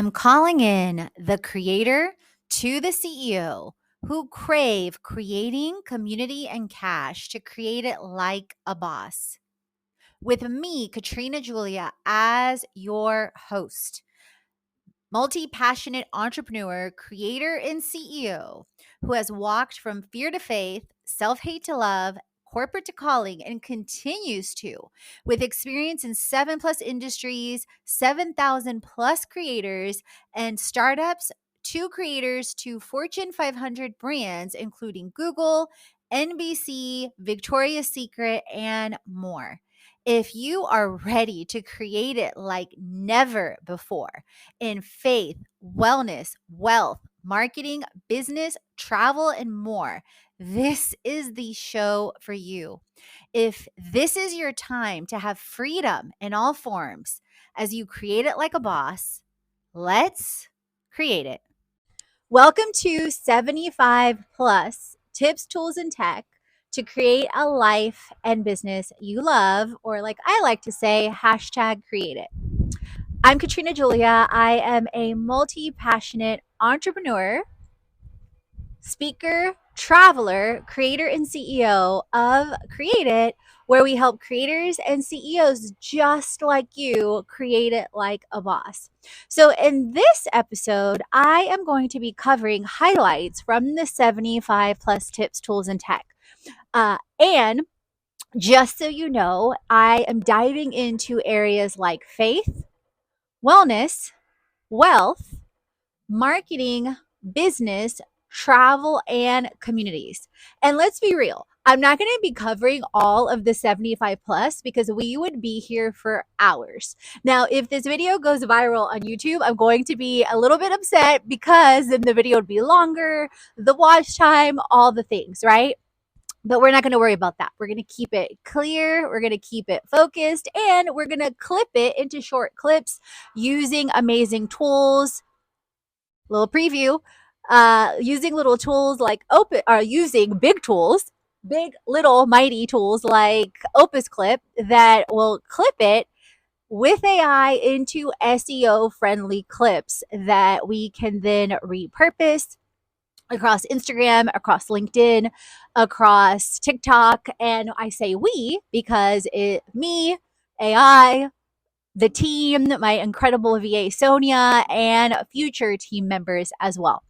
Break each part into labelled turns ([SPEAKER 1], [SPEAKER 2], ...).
[SPEAKER 1] I'm calling in the creator to the CEO who crave creating community and cash to create it like a boss. With me, Katrina Julia, as your host, multi-passionate entrepreneur, creator, and CEO who has walked from fear to faith, self-hate to love, corporate to calling, and continues to, with experience in 7+ industries, 7,000 plus creators and startups, to creators to Fortune 500 brands, including Google, NBC, Victoria's Secret, and more. If you are ready to create it like never before, in faith, wellness, wealth, marketing, business, travel, and more, this is the show for you. If this is your time to have freedom in all forms as you create it like a boss, let's create it. Welcome to 75 plus tips, tools, and tech to create a life and business you love, or like I like to say, hashtag create it. I'm Katrina Julia. I am a multi-passionate entrepreneur, speaker, traveler, creator, and CEO of Create It, where we help creators and CEOs just like you create it like a boss. So in this episode, I am going to be covering highlights from the 75 plus tips, tools, and tech. And just so you know, I am diving into areas like faith, wellness, wealth, marketing, business, travel, and communities. And let's be real, I'm not going to be covering all of the 75 plus because we would be here for hours. Now, if this video goes viral on YouTube, I'm going to be a little bit upset because then the video would be longer, the watch time, all the things, right? But we're not going to worry about that. We're going to keep it clear. We're going to keep it focused, and we're going to clip it into short clips using amazing tools. Little preview, using little tools like using big tools, big, little, mighty tools like Opus Clip that will clip it with AI into SEO friendly clips that we can then repurpose across Instagram, across LinkedIn, across TikTok. And I say we because me, AI, the team, my incredible VA Sonia, and future team members as well.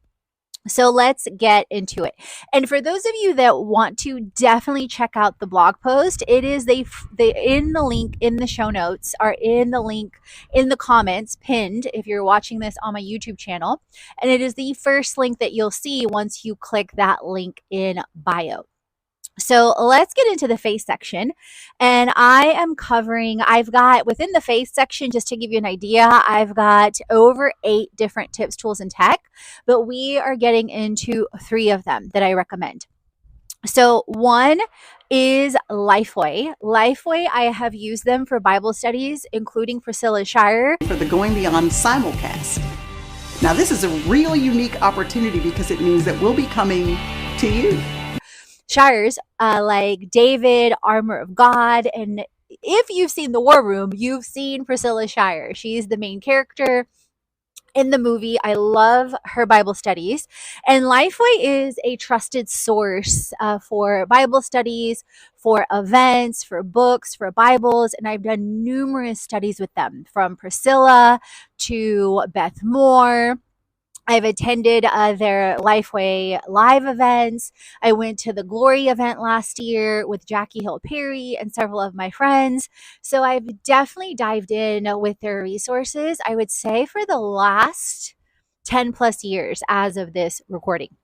[SPEAKER 1] So let's get into it. And for those of you that want to definitely check out the blog post, it is in the link in the show notes, or in the link in the comments pinned if you're watching this on my YouTube channel. And it is the first link that you'll see once you click that link in bio. So let's get into the face section. And I've got within the face section, just to give you an idea, I've got over 8 different tips, tools, and tech, but we are getting into 3 of them that I recommend. So one is Lifeway. Lifeway, I have used them for Bible studies, including Priscilla Shire.
[SPEAKER 2] For the Going Beyond simulcast. Now this is a real unique opportunity because it means that we'll be coming to you.
[SPEAKER 1] Shires like David, Armor of God, and if you've seen The War Room, you've seen Priscilla Shire. She's the main character in the movie. I love her Bible studies, and Lifeway is a trusted source for Bible studies, for events, for books, for Bibles, and I've done numerous studies with them, from Priscilla to Beth Moore. I've attended their Lifeway live events. I went to the Glory event last year with Jackie Hill Perry and several of my friends. So I've definitely dived in with their resources, I would say, for the last 10 plus years as of this recording.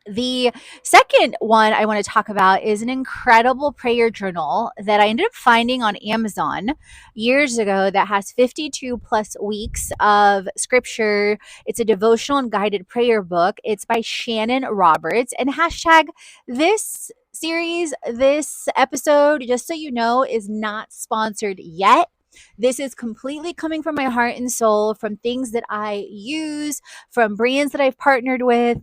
[SPEAKER 1] The second one I want to talk about is an incredible prayer journal that I ended up finding on Amazon years ago that has 52 plus weeks of scripture. It's a devotional and guided prayer book. It's by Shannon Roberts, and hashtag this series, this episode, just so you know, is not sponsored yet. This is completely coming from my heart and soul, from things that I use, from brands that I've partnered with.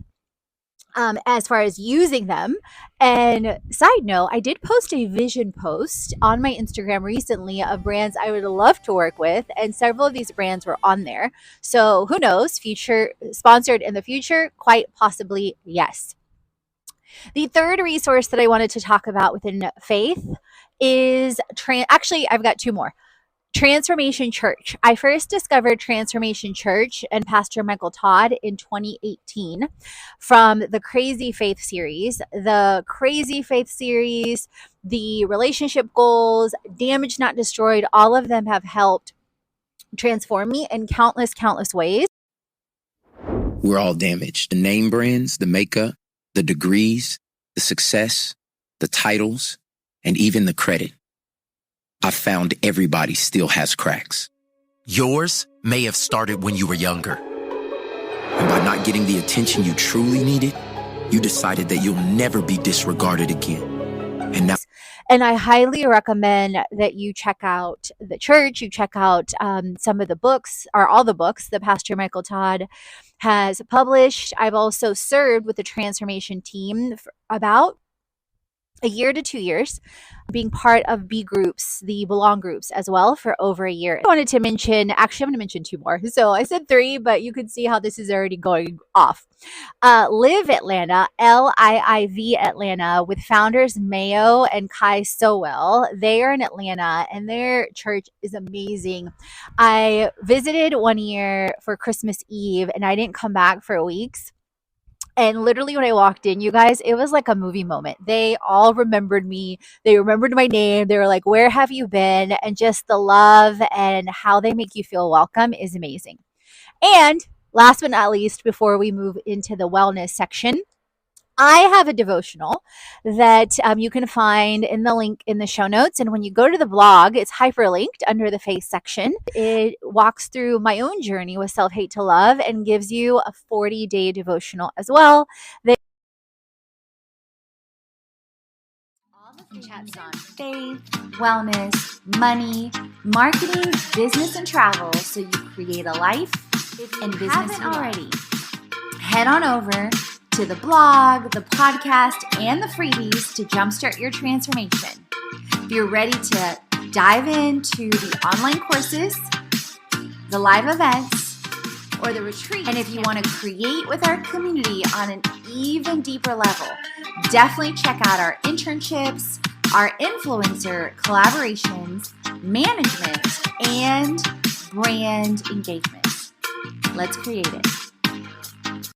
[SPEAKER 1] as far as using them. And side note, I did post a vision post on my Instagram recently of brands I would love to work with, and several of these brands were on there. So who knows, future sponsored in the future? Quite possibly, yes. The third resource that I wanted to talk about within faith is actually, I've got two more. Transformation Church. I first discovered Transformation Church and Pastor Michael Todd in 2018 from the Crazy Faith series. The Crazy Faith series, the relationship goals, Damaged Not Destroyed, all of them have helped transform me in countless, countless ways.
[SPEAKER 3] We're all damaged. The name brands, the makeup, the degrees, the success, the titles, and even the credit. I found everybody still has cracks.
[SPEAKER 4] Yours may have started when you were younger.
[SPEAKER 3] And by not getting the attention you truly needed, you decided that you'll never be disregarded again.
[SPEAKER 1] And I highly recommend that you check out the church, you check out some of the books, or all the books that Pastor Michael Todd has published. I've also served with the transformation team for about a year to 2 years, being part of B groups, the Belong groups as well, for over a year. I wanted to mention, actually, I'm going to mention two more. So I said three, but you can see how this is already going off. Live Atlanta, LIIV Atlanta, with founders Mayo and Kai Sowell. They are in Atlanta, and their church is amazing. I visited one year for Christmas Eve, and I didn't come back for weeks. And literally when I walked in, you guys, it was like a movie moment. They all remembered me. They remembered my name. They were like, where have you been? And just the love and how they make you feel welcome is amazing. And last but not least, before we move into the wellness section, I have a devotional that you can find in the link in the show notes. And when you go to the blog, it's hyperlinked under the faith section. It walks through my own journey with Self-Hate to Love and gives you a 40-day devotional as well. All the free chats on faith, wellness, money, marketing, business, and travel, so you create a life and business already. Head on over to the blog, the podcast, and the freebies to jumpstart your transformation. If you're ready to dive into the online courses, the live events, or the retreat, and if you want to create with our community on an even deeper level, definitely check out our internships, our influencer collaborations, management, and brand engagement. Let's create it.